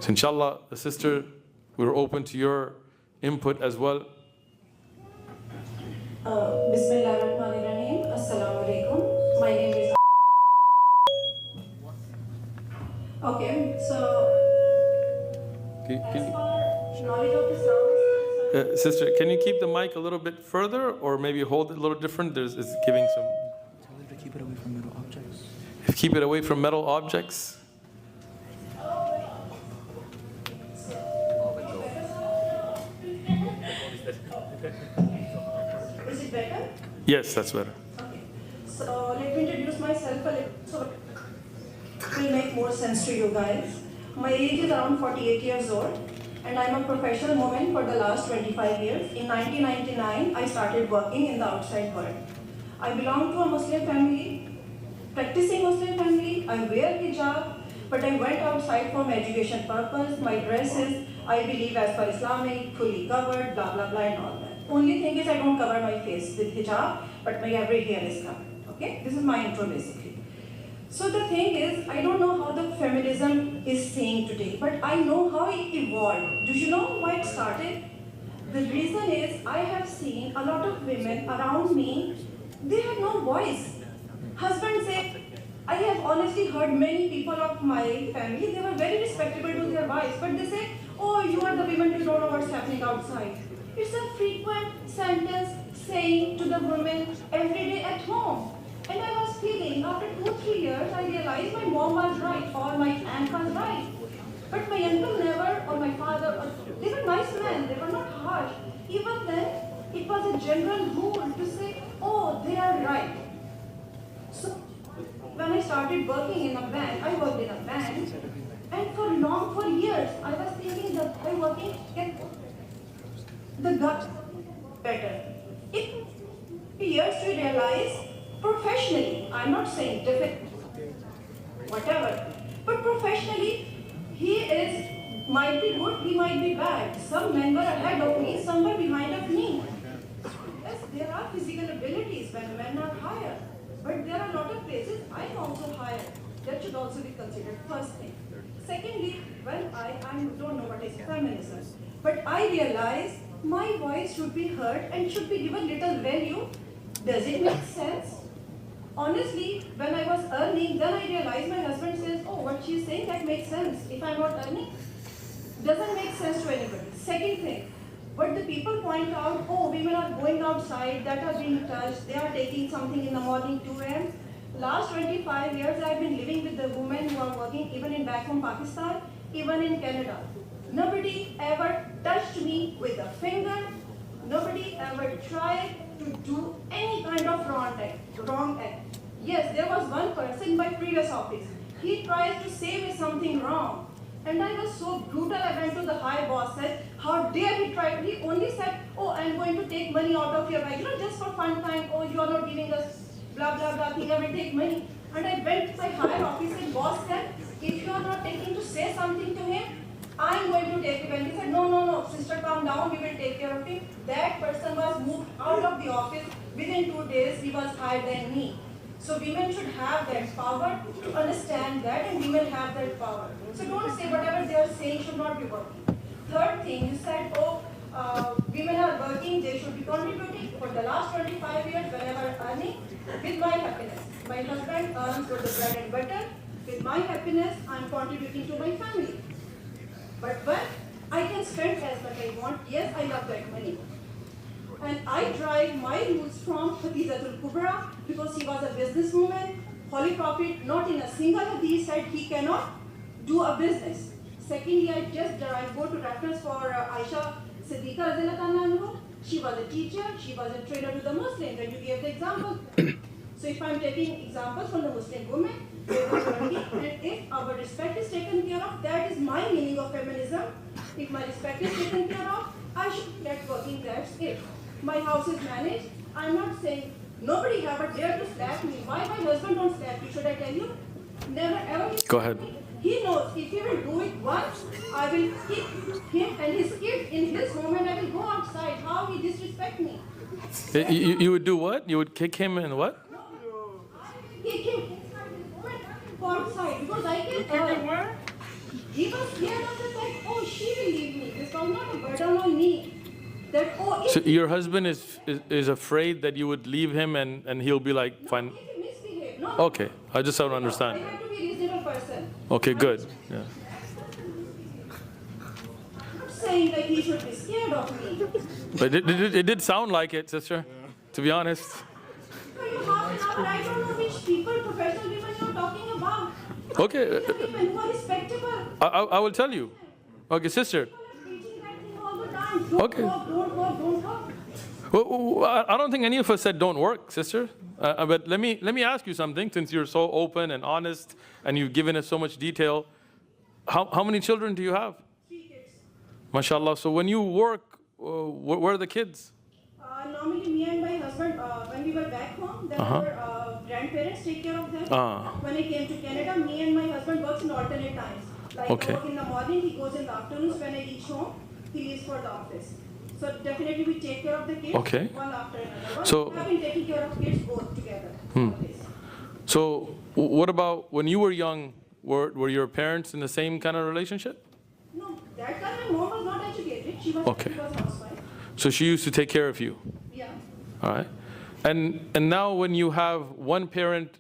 So inshallah, the sister, we're open to your input as well. Bismillahirrahmanirrahim. Assalamu alaikum. My name is. Okay, so as far knowledge of Islam is concerned, Sister, can you keep the mic a little bit further, or maybe hold it a little different? It's giving some. Tell her to keep it away from metal objects. Keep it away from metal objects. is it better? Yes, that's better. Okay. So let me introduce myself a little so it will make more sense to you guys. My age is around 48 years old and I'm a professional woman for the last 25 years. In 1999, I started working in the outside world. I belong to a Muslim family, practicing Muslim family. I wear hijab, but I went outside for my education purpose. My dress is, I believe, as per Islamic, fully covered, blah, blah, blah, and all that. Only thing is I don't cover my face with hijab, but my every hair is covered. Okay? This is my intro basically. So the thing is, I don't know how the feminism is saying today, but I know how it evolved. Do you know why it started? The reason is I have seen a lot of women around me, they have no voice. Husbands say, I have honestly heard many people of my family, they were very respectable to their wives, but they say, oh, you are the women, you don't know what's happening outside. It's a frequent sentence saying to the women every day at home. And I was feeling, after 2-3 years, I realized my mom was right or my aunt was right. But my uncle never, or my father, they were nice men, they were not harsh. Even then, it was a general rule to say, oh, they are right. So, when I started working in a bank, I worked in a bank, and for years, I was thinking that I working get the gut better. It took years to realize professionally, I'm not saying different, whatever, but professionally, he might be good, he might be bad. Some men were ahead of me, some were behind of me. Yes, there are physical abilities when men are higher, but there are a lot of places I'm also higher. That should also be considered, first thing. Secondly, when I don't know what is feminism, but I realized my voice should be heard and should be given little value. Does it make sense? Honestly, when I was earning, then I realized my husband says, oh, what she's saying, that makes sense. If I'm not earning, doesn't make sense to anybody. Second thing, but the people point out, oh, women are going outside, that are being touched, they are taking something in the morning, 2 a.m. Last 25 years, I've been living with the women who are working even in back home Pakistan, even in Canada. Nobody ever touched me with a finger. Nobody ever tried to do any kind of wrong act. Yes, there was one person in my previous office. He tried to say me something wrong. And I was so brutal, I went to the high boss, said, how dare he try? He only said, oh, I'm going to take money out of your bag. Just for fun time, oh, you are not giving us blah, blah, blah thing, I will take money. And I went to my higher office and boss said, if you are not taking to say something to him, I'm going to take him. And he said, no, sister, calm down, we will take care of him. That person was moved out of the office. Within 2 days, he was higher than me. So women should have that power to understand that, and women have that power. So don't say whatever they are saying should not be working. Third thing, you said, oh, women are working, they should be contributing. For the last 25 years, whenever earning, with my happiness. My husband earns for the bread and butter. With my happiness, I'm contributing to my family. But when I can spend as much as I want, yes, I love that money. And I drive my rules from Khadijatul Kubra because he was a businesswoman. Holy Prophet, not in a single hadith said he cannot do a business. Secondly, I go to reference for Aisha Siddiqa Radhiyallahu anha. She was a teacher, she was a trainer to the Muslims, and you gave the example. So if I'm taking examples from the Muslim women, they were working, and if our respect is taken care of, that is my meaning of feminism. If my respect is taken care of, I should get working, that's it. My house is managed. I'm not saying nobody ever dared to slap me. Why my husband don't slap you? Should I tell you? Never ever. Go ahead. He knows if he will do it once, I will kick him and his kid in his home and I will go outside. How he disrespect me? You would do what? You would kick him and what? No, I will kick him inside his home and I will go outside because I can. Where? He was scared of the Okay. So your husband is afraid that you would leave him and he'll be like, fine. If you misbehave, no. Okay, I just don't I understand. have to be a reasonable person. Okay, good. Yeah. I'm not saying that he should be scared of me. But it did sound like it, sister, to be honest. For you half an hour, I don't know which people, professional women you're talking about. Okay, These are women who are respectable. I will tell you. Okay, sister. People are preaching that thing all the time. Don't Okay. work, don't work, don't work. I don't think any of us said don't work, sister. But let me ask you something, since you're so open and honest and you've given us so much detail. How many children do you have? 3 kids. MashaAllah. So when you work, where are the kids? Normally, me and my husband, when we were back home, then our grandparents take care of them. When I came to Canada, me and my husband works in alternate times. Like Okay. I work in the morning, he goes in the afternoons. When I reach home, he leaves for the office. So definitely we take care of the kids Okay. one after another. So- We have been taking care of kids both together. Always. So what about when you were young? Were your parents in the same kind of relationship? No, that time my mom was not educated. She was, Okay. she was a housewife. So she used to take care of you. Yeah. All right. And now when you have one parent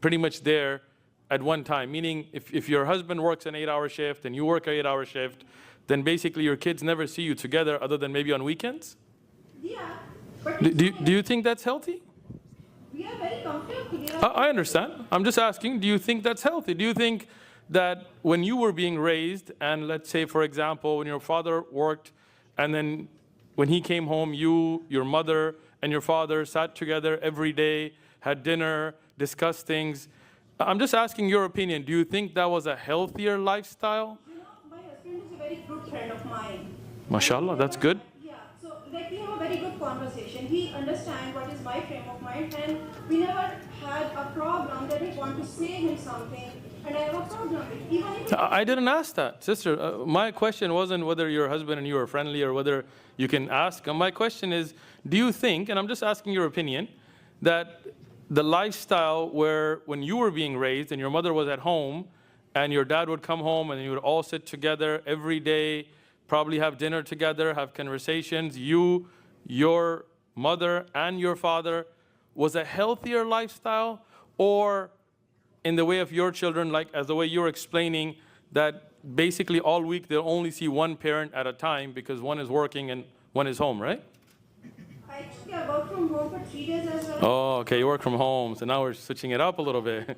pretty much there at one time, meaning if your husband works an 8-hour shift and you work an 8-hour shift, then basically your kids never see you together other than maybe on weekends? Yeah. But Do you think that's healthy? we are very comfortable. I understand. I'm just asking, do you think that's healthy? Do you think that when you were being raised, and let's say, for example, when your father worked, and then when he came home, you, your mother, and your father sat together every day, had dinner, discussed things. I'm just asking your opinion. Do you think that was a healthier lifestyle? You know, my husband is a very good friend of mine. MashaAllah, that's good. Yeah, so like we have a very good conversation. He understands what is my frame of mind, and we never had a problem that I want to say him something, and I have a problem with it. Even if I didn't ask that, sister. My question wasn't whether your husband and you are friendly or whether you can ask. My question is, do you think, and I'm just asking your opinion, that the lifestyle where when you were being raised and your mother was at home and your dad would come home and you would all sit together every day, probably have dinner together, have conversations, you, your mother, and your father, was a healthier lifestyle? Or in the way of your children, like as the way you're explaining, that basically all week they'll only see one parent at a time because one is working and one is home, right? actually I work from home for 3 days as well. Oh, okay, you work from home, so now we're switching it up a little bit. There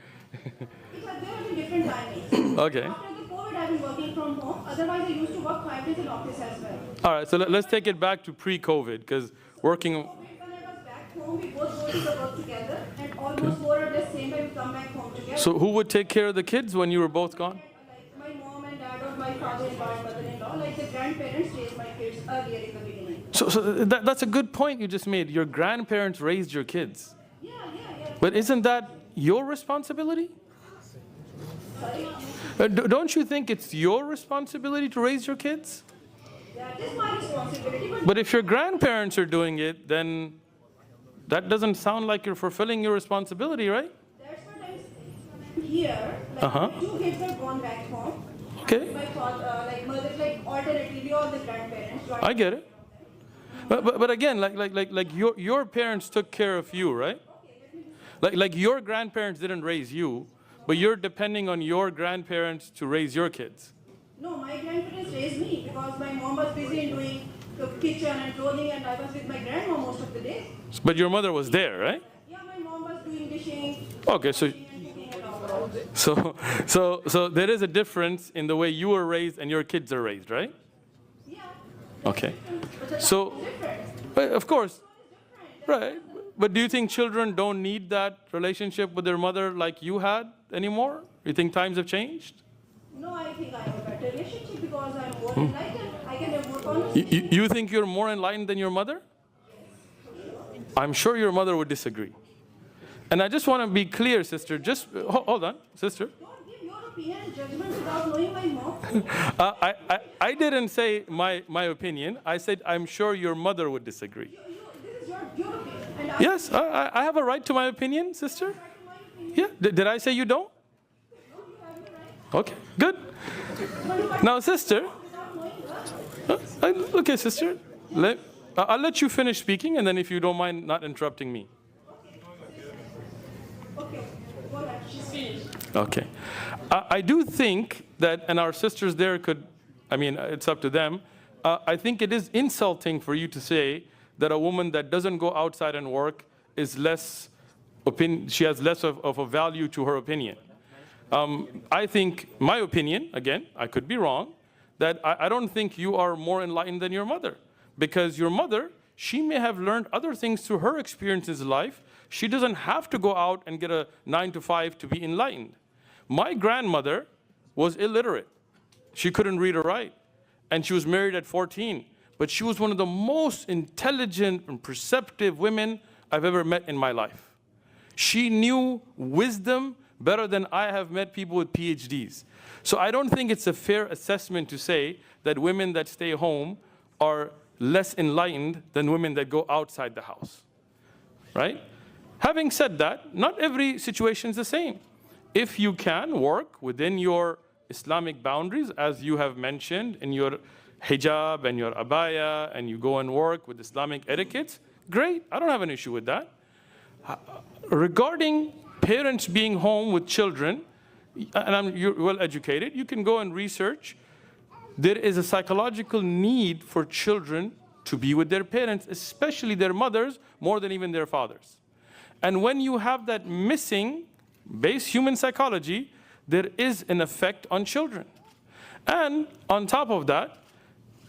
have been different timings. Okay. After the COVID, I've been working from home. Otherwise, I used to work 5 days in office as well. All right, so let's take it back to pre-COVID, because working, When I was back home, we both go to the work together, and almost more or less same time we come back home together. so who would take care of the kids when you were both gone? Like my mom and dad, or my father-in-law and mother-in-law, like the grandparents raised my kids earlier in the beginning. So that's a good point you just made. Your grandparents raised your kids. Yeah. But isn't that your responsibility? Don't you think it's your responsibility to raise your kids? That is my responsibility. But if your grandparents are doing it, then that doesn't sound like you're fulfilling your responsibility, right? That's what I'm saying. Here, like my 2 kids are gone back home. Okay, My father, like mother, like alternatively, all the grandparents. I get it. But again, like your parents took care of you, right? Like your grandparents didn't raise you, but you're depending on your grandparents to raise your kids. No, my grandparents raised me because my mom was busy in doing the kitchen and clothing, and I was with my grandma most of the day. But your mother was there, right? Yeah, my mom was doing dishing. Okay, so And cooking and all. so there is a difference in the way you were raised and your kids are raised, right? Yeah. Okay. But the So, life is different. but of course, right. But do you think children don't need that relationship with their mother like you had anymore? You think times have changed? No, I think I have a better relationship because I'm more enlightened. I can have more conversation. You think you're more enlightened than your mother? I'm sure your mother would disagree. And I just want to be clear, sister. Just hold on, sister. Don't give your opinion and judgment without knowing my mom. I didn't say my opinion. I said I'm sure your mother would disagree. This is your opinion. And I Yes, I have a right to my opinion, sister. Yeah. Did I say you don't? Okay, good. Now, sister. without knowing her. Okay, sister. I'll let you finish speaking, and then if you don't mind not interrupting me. Okay, go ahead. She's finished. Okay. I do think that, and our sisters there could, I mean, it's up to them. I think it is insulting for you to say that a woman that doesn't go outside and work is less, she has less of a value to her opinion. I think, my opinion, again, I could be wrong, that I don't think you are more enlightened than your mother. Because your mother, she may have learned other things through her experiences in life. She doesn't have to go out and get a 9 to 5 to be enlightened. My grandmother was illiterate. She couldn't read or write. And she was married at 14. But she was one of the most intelligent and perceptive women I've ever met in my life. She knew wisdom better than I have met people with PhDs. So I don't think it's a fair assessment to say that women that stay home are less enlightened than women that go outside the house, right? Having said that, not every situation is the same. If you can work within your Islamic boundaries, as you have mentioned in your hijab and your abaya, and you go and work with Islamic etiquettes, great, I don't have an issue with that. Regarding parents being home with children, and you're well educated, you can go and research. There is a psychological need for children to be with their parents, especially their mothers, more than even their fathers. And when you have that missing base human psychology, there is an effect on children. And on top of that,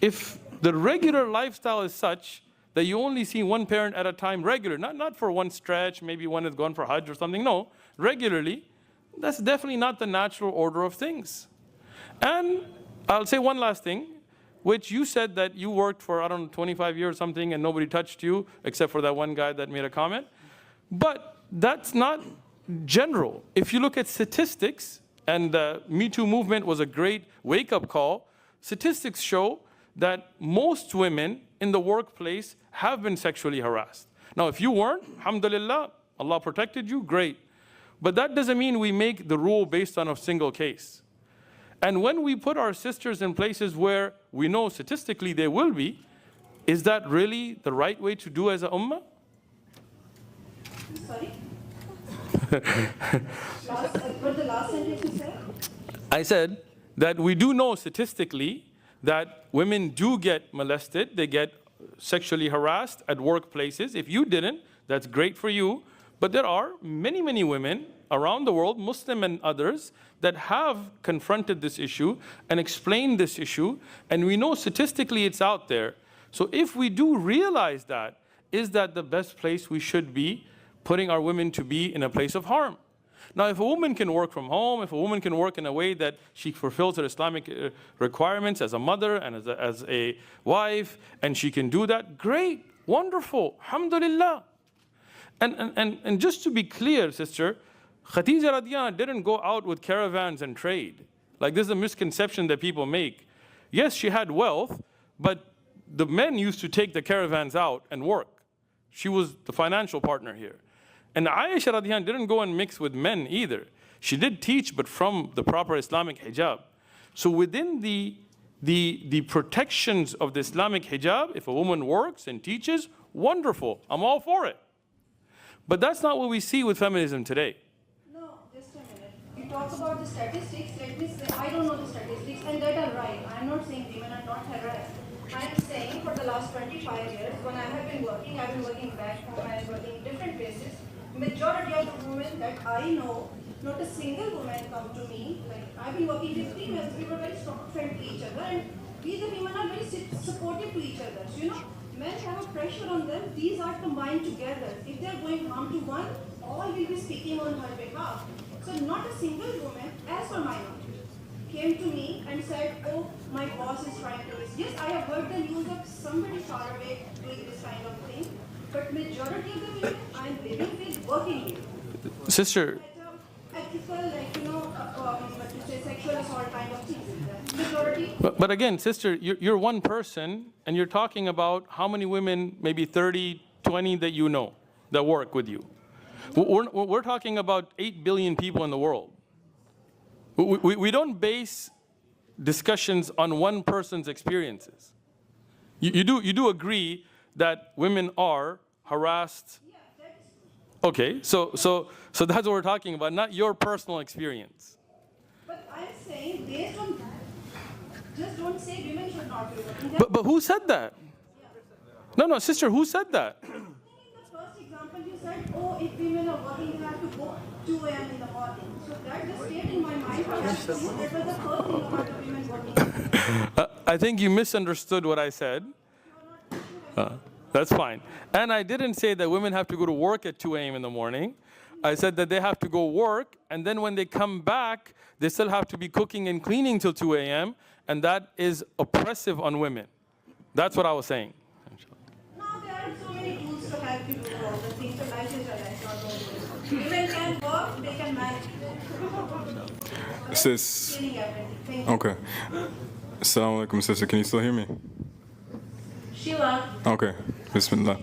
if the regular lifestyle is such that you only see one parent at a time regular, not for one stretch, maybe one has gone for Hajj or something, no, regularly, that's definitely not the natural order of things. And I'll say one last thing, which you said that you worked for, I don't know, 25 years or something and nobody touched you except for that one guy that made a comment. But that's not general. If you look at statistics, and the Me Too movement was a great wake-up call, statistics show that most women in the workplace have been sexually harassed. Now, if you weren't, alhamdulillah, Allah protected you, great. But that doesn't mean we make the rule based on a single case. And when we put our sisters in places where we know statistically they will be, is that really the right way to do as a ummah? Sorry? What the last sentence you said? I said that we do know statistically that women do get molested, they get sexually harassed at workplaces. If you didn't, that's great for you. But there are many, many women around the world, Muslim and others, that have confronted this issue and explained this issue. And we know statistically it's out there. So if we do realize that, is that the best place we should be putting our women to be in a place of harm? Now, if a woman can work from home, if a woman can work in a way that she fulfills her Islamic requirements as a mother and as a wife, and she can do that, great, wonderful, alhamdulillah. And just to be clear, sister, Khadija radiallahu anha didn't go out with caravans and trade. Like, this is a misconception that people make. Yes, she had wealth, but the men used to take the caravans out and work. She was the financial partner here. And Aisha radiallahu anha didn't go and mix with men either. She did teach, but from the proper Islamic hijab. So within the protections of the Islamic hijab, if a woman works and teaches, wonderful, I'm all for it. But that's not what we see with feminism today. No, just a minute. You talk about the statistics. Let me say, I don't know the statistics, and that are right. I'm not saying women are not harassed. I'm saying for the last 25 years, when I have been working, I've been working back home, I've been working in different places. Majority of the women that I know, not a single woman come to me. Like, I've been working with females, we were very strong friends to each other, and we the women are very supportive to each other. So, men have a pressure on them, these are combined together. If they're going harm to one, all will be speaking on her behalf. So not a single woman, as for my knowledge, came to me and said, oh, my boss is trying to this. Yes, I have heard the news of somebody far away doing this kind of thing, but majority of the women I'm living with, working with. Sister. Ethical, what to say, sexual assault kind of things. Majority. But again, sister, you're one person, and you're talking about how many women, maybe 30, 20 that you know, that work with you. We're talking about 8 billion people in the world. We don't base discussions on one person's experiences. You do agree that women are harassed. Okay, so that's what we're talking about, not your personal experience. But I'm saying, based on that, just don't say women should not be working. But who said that? No, sister, who said that? In the first example, you said, oh, if women are working, they have to go 2 a.m. in the morning. So that just stayed in my mind. That was the first thing about the women working. I think you misunderstood what I said. That's fine. And I didn't say that women have to go to work at 2 a.m. in the morning. I said that they have to go work, and then when they come back, they still have to be cooking and cleaning till 2 a.m., and that is oppressive on women. That's what I was saying. Now there are so many tools to help you do all the things. So life is a life, not only. Women can work, they can manage. Sis. Cleaning everything. Thank you. Okay. Assalamu alaikum, sister. Can you still hear me? Shiva. Okay. Bismillah.